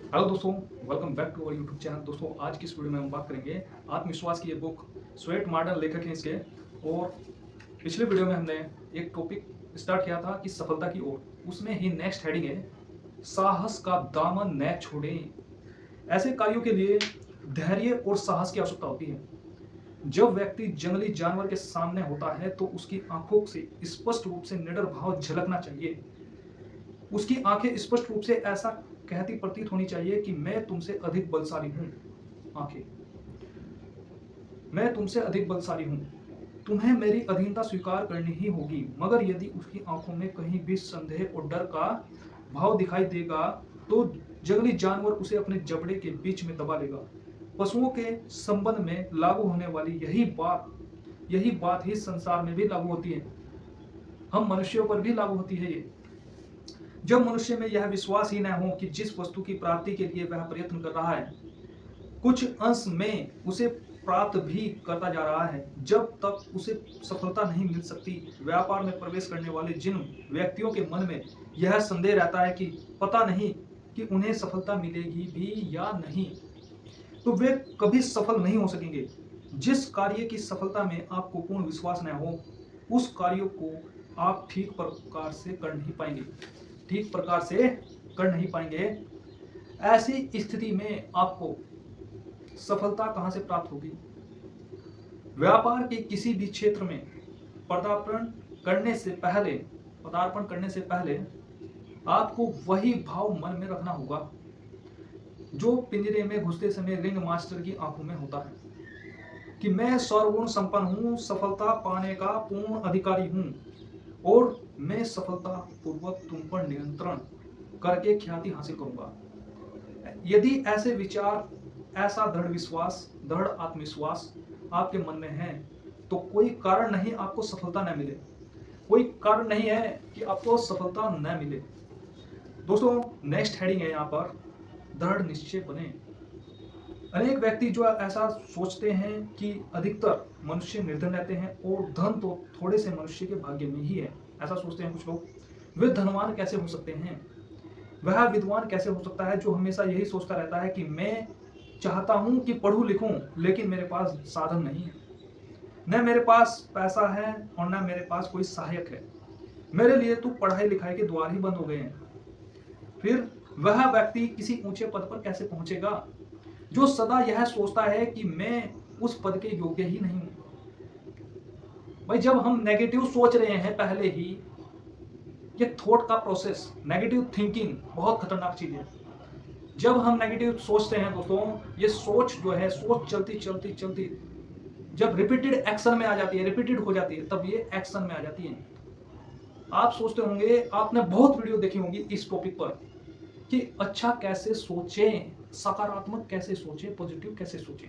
Hello दोस्तों, welcome back to our YouTube channel. दोस्तों, आज की इस वीडियो में हम बात करेंगे आत्मविश्वास की। ये बुक स्वेट मॉडर्न लेखक हैं इसके। और पिछले वीडियो में हमने एक टॉपिक स्टार्ट किया था कि सफलता की ओर। उसमें ही नेक्स्ट हेडिंग है, साहस का दामन न छोड़ें। ऐसे कार्यों के लिए धैर्य और साहस की आवश्यकता होती है। जब व्यक्ति जंगली जानवर के सामने होता है तो उसकी आंखों से स्पष्ट रूप से निडर भाव झलकना चाहिए। उसकी आंखें स्पष्ट रूप से ऐसा कहती प्रतीत होनी चाहिए कि मैं तुमसे अधिक बलशाली हूं। आंखें, मैं तुमसे अधिक बलशाली हूं, तुम्हें मेरी अधीनता स्वीकार करनी ही होगी। मगर यदि उसकी आंखों में कहीं भी संदेह और डर का भाव दिखाई देगा तो जंगली जानवर उसे अपने जबड़े के बीच में दबा लेगा। पशुओं के संबंध में लागू होने वाली यही बात ही संसार में भी लागू होती है। हम मनुष्यों पर भी लागू होती है ये। जब मनुष्य में यह विश्वास ही न हो कि जिस वस्तु की प्राप्ति के लिए वह प्रयत्न कर रहा है कुछ अंश में उसे प्राप्त भी करता जा रहा है, जब तक उसे सफलता नहीं मिल सकती। व्यापार में प्रवेश करने वाले जिन व्यक्तियों के मन में यह संदेह रहता है कि पता नहीं कि उन्हें सफलता मिलेगी भी या नहीं, तो वे कभी सफल नहीं हो सकेंगे। जिस कार्य की सफलता में आपको पूर्ण विश्वास न हो उस कार्य को आप ठीक प्रकार से कर नहीं पाएंगे। ऐसी स्थिति में आपको सफलता कहां से प्राप्त होगी? व्यापार के किसी भी क्षेत्र में पदार्पण करने से पहले आपको वही भाव मन में रखना होगा जो पिंजरे में घुसते समय रिंग मास्टर की आंखों में होता है कि मैं सर्वगुण संपन्न हूं, सफलता पाने का पूर्ण अधिकारी हूं और मैं सफलता पूर्वक तुम पर नियंत्रण करके ख्याति हासिल करूंगा। यदि ऐसे विचार, ऐसा दृढ़ आत्मविश्वास आपके मन में है तो कोई कारण नहीं आपको सफलता न मिले। कोई कारण नहीं है कि आपको सफलता न मिले। दोस्तों, नेक्स्ट हेडिंग है यहाँ पर, दृढ़ निश्चय बने। अनेक व्यक्ति जो ऐसा सोचते हैं कि अधिकतर मनुष्य निर्धन रहते हैं और धन तो थोड़े से मनुष्य के भाग्य में ही है। ऐसा सोचते हैं कुछ लोग। वे धनवान कैसे हो सकते हैं? वह विद्वान कैसे हो सकता है जो हमेशा यही सोचता रहता है कि मैं चाहता हूं कि पढ़ूं लिखूं लेकिन मेरे पास साधन नहीं है, न मेरे पास पैसा है और न मेरे पास कोई सहायक है। मेरे लिए तो पढ़ाई लिखाई के द्वार ही बंद हो गए हैं। फिर वह व्यक्ति किसी ऊंचे पद पर कैसे पहुंचेगा जो सदा यह सोचता है कि मैं उस पद के योग्य ही नहीं हूं। भाई, जब हम नेगेटिव सोच रहे हैं पहले ही, ये थॉट का प्रोसेस, नेगेटिव थिंकिंग बहुत खतरनाक चीज है। जब हम नेगेटिव सोचते हैं दोस्तों, ये सोच जो है, सोच चलती जब रिपीटेड एक्शन में आ जाती है, रिपीटेड हो जाती है, तब ये एक्शन में आ जाती है। आप सोचते होंगे, आपने बहुत वीडियो देखी होंगी इस टॉपिक पर कि अच्छा कैसे सोचें, सकारात्मक कैसे सोचें, पॉजिटिव कैसे सोचें।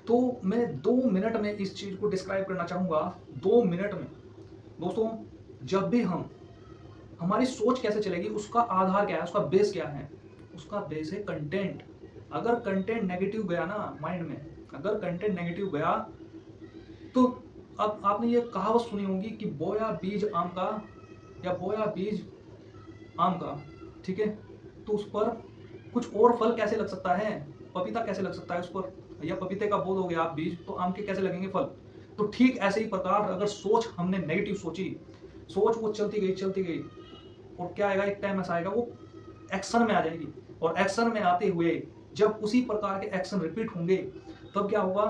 तो मैं 2 मिनट में इस चीज को डिस्क्राइब करना चाहूंगा। 2 मिनट में दोस्तों, जब भी हमारी सोच कैसे चलेगी, उसका आधार क्या है, उसका बेस क्या है? उसका बेस है कंटेंट। अगर कंटेंट नेगेटिव गया ना माइंड में, अगर कंटेंट नेगेटिव गया तो अब आपने ये कहावत सुनी होगी कि बोया बीज आम का या बोया बीज आम का, ठीक है, तो उस पर कुछ और फल कैसे लग सकता है? पपीता कैसे लग सकता है उस पर? या पपीते का बोल हो गया आप बीज, तो आम के कैसे लगेंगे फल? तो ठीक ऐसे ही प्रकार अगर सोच हमने नेगेटिव सोची, सोच वो चलती गई और क्या आएगा, एक टाइम ऐसा आएगा वो एक्शन में आ जाएगी। और एक्शन में आते हुए जब उसी प्रकार के एक्शन रिपीट होंगे तब क्या होगा,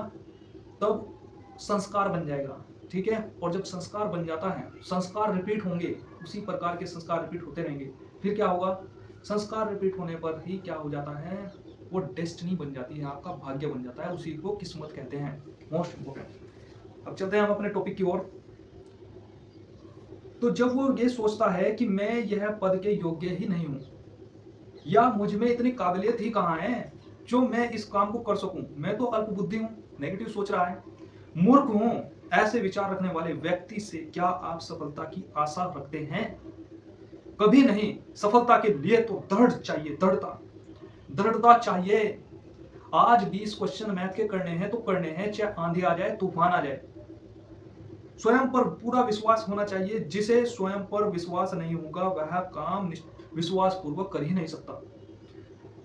तब संस्कार बन जाएगा, ठीक है। और जब संस्कार बन जाता है, संस्कार रिपीट होंगे, उसी प्रकार के संस्कार रिपीट होते रहेंगे। फिर क्या होगा, संस्कार रिपीट होने पर ही क्या हो जाता है, वो डेस्टिनी बन जाती है, आपका भाग्य बन जाता है। उसी को किस्मत कहते हैं, मोस्ट इंपोर्टेंट। अब चलते हैं हम अपने टॉपिक की ओर। तो जब वो ये सोचता है कि मैं यह पद के योग्य ही नहीं हूं, या मुझ में इतनी काबिलियत ही कहां है जो मैं इस काम को कर सकूं, मैं तो अल्प बुद्धि हूं, नेगेटिव सोच रहा है, मूर्ख हूं, ऐसे विचार रखने वाले व्यक्ति से क्या आप सफलता की आशा रखते हैं? कभी नहीं। सफलता के लिए तो दृढ़ता चाहिए। आज 20 क्वेश्चन मैथ के करने हैं तो करने हैं, चाहे आंधी आ जाए, तूफान आ जाए। स्वयं पर पूरा विश्वास होना चाहिए। जिसे स्वयं पर विश्वास नहीं होगा वह काम विश्वास पूर्वक कर ही नहीं सकता।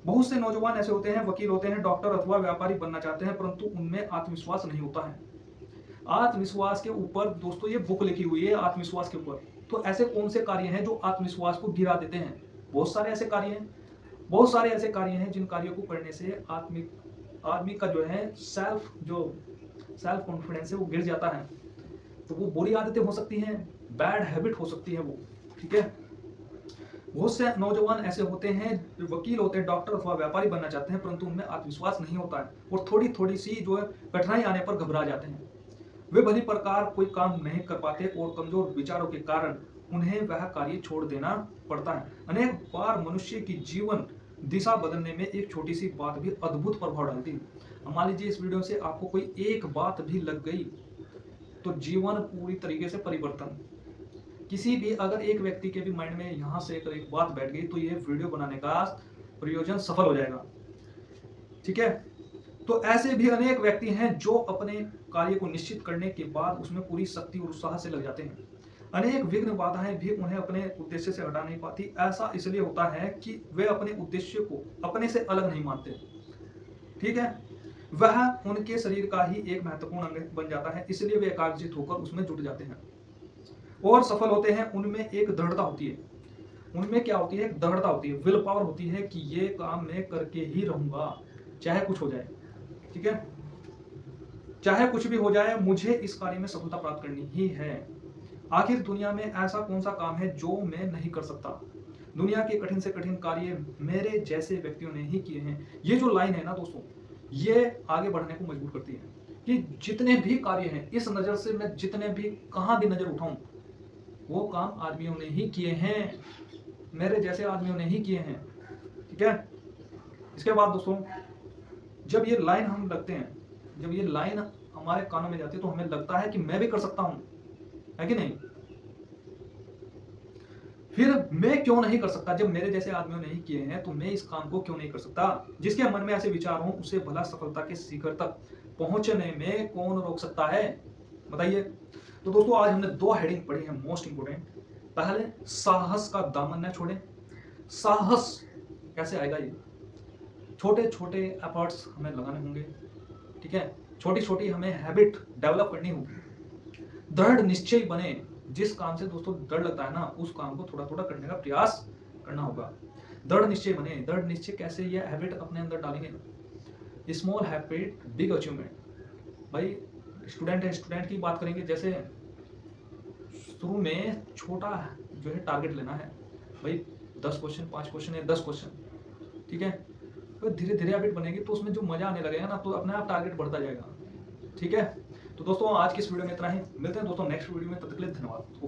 बहुत से नौजवान ऐसे होते हैं, वकील होते हैं, डॉक्टर अथवा व्यापारी बनना चाहते हैं, परंतु उनमें आत्मविश्वास नहीं होता है। आत्मविश्वास के ऊपर दोस्तों ये बुक लिखी हुई है, आत्मविश्वास के ऊपर। तो ऐसे कौन से कार्य हैं जो आत्मविश्वास को गिरा देते हैं? बहुत सारे ऐसे कार्य हैं, बहुत सारे ऐसे कार्य हैं जिन कार्यों को करने से आदमी का जो है सेल्फ कॉन्फिडेंस है वो गिर जाता है। तो वो बुरी आदतें हो सकती हैं, बैड हैबिट हो सकती है वो, ठीक है। बहुत से नौजवान ऐसे होते हैं जो वकील होते हैं, डॉक्टर अथवा व्यापारी बनना चाहते हैं, परंतु उनमें आत्मविश्वास नहीं होता है और थोड़ी थोड़ी सी जो है कठिनाई आने पर घबरा जाते हैं। वे भली प्रकार कोई काम नहीं कर पाते और कमजोर विचारों के कारण उन्हें वह कार्य छोड़ देना पड़ता है। अनेक बार मनुष्य की जीवन दिशा बदलने में एक छोटी सी बात भी अद्भुत प्रभाव डालती है। मान लीजिए इस वीडियो से आपको कोई एक बात भी लग गई तो जीवन पूरी तरीके से परिवर्तन। किसी भी अगर एक व्यक्ति के भी माइंड में यहाँ से अगर एक बात बैठ गई तो ये वीडियो बनाने का प्रयोजन सफल हो जाएगा, ठीक है। तो ऐसे भी अनेक व्यक्ति हैं जो अपने कार्य को निश्चित करने के बाद उसमें पूरी शक्ति और उत्साह से लग जाते हैं। अनेक विघ्न बाधाएं भी उन्हें अपने उद्देश्य से हटा नहीं पाती। ऐसा इसलिए होता है कि वे अपने उद्देश्य को अपने से अलग नहीं मानते, ठीक है। वह उनके शरीर का ही एक महत्वपूर्ण अंग बन जाता है, इसलिए वे एकाग्रचित होकर उसमें जुट जाते हैं और सफल होते हैं। उनमें एक दृढ़ता होती है, उनमें क्या होती है? एक दृढ़ता होती है, विल पावर होती है कि ये काम मैं करके ही रहूंगा, चाहे कुछ हो जाए, ठीक है। चाहे कुछ भी हो जाए, मुझे इस कार्य में सफलता प्राप्त करनी ही है। आखिर दुनिया में ऐसा कौन सा काम है जो मैं नहीं कर सकता? दुनिया के कठिन से कठिन कार्य मेरे जैसे व्यक्तियों ने ही किए हैं। ये जो लाइन है ना दोस्तों, ये आगे बढ़ने को मजबूर करती है कि जितने भी कार्य हैं, इस नजर से मैं जितने भी कहां भी नजर उठाऊं, वो काम आदमियों ने ही किए हैं, मेरे जैसे आदमियों ने ही किए हैं, ठीक है। इसके बाद दोस्तों, जब ये लाइन हम लगते हैं, जब ये लाइन हमारे कानों में जाती है तो हमें लगता है कि मैं भी कर सकता हूं, है कि नहीं। फिर मैं क्यों नहीं कर सकता? जब मेरे जैसे आदमियों ने ही किए हैं तो मैं इस काम को क्यों नहीं कर सकता? जिसके मन में ऐसे विचार हो उसे भला सफलता के शिखर तक पहुंचने में कौन रोक सकता है? बताइए। तो दोस्तों आज हमने दो हेडिंग पढ़ी है मोस्ट इंपोर्टेंट। पहले, साहस का दामन न छोड़े। साहस कैसे आएगा? ये छोटे छोटे एफर्ट्स हमें लगाने होंगे, ठीक है। छोटी छोटी हमें हैबिट डेवलप करनी होगी। दृढ़ निश्चय बने। जिस काम से दोस्तों डर लगता है ना, उस काम को थोड़ा थोड़ा करने का प्रयास करना होगा। दृढ़ निश्चय बने। दृढ़ निश्चय कैसे? ये हैबिट अपने अंदर डालेंगे। Small habit big achievement. भाई स्टूडेंट है, स्टूडेंट की बात करेंगे, जैसे शुरू में छोटा जो है टारगेट लेना है, भाई 10 क्वेश्चन, 5 क्वेश्चन या 10 क्वेश्चन, ठीक है। तो धीरे धीरे हैबिट बनेगी तो उसमें जो मजा आने लगेगा ना, तो अपने आप टारगेट बढ़ता जाएगा, ठीक है। तो दोस्तों आज की इस वीडियो में इतना ही। मिलते हैं दोस्तों नेक्स्ट वीडियो में, तब तक के लिए धन्यवाद। ओके।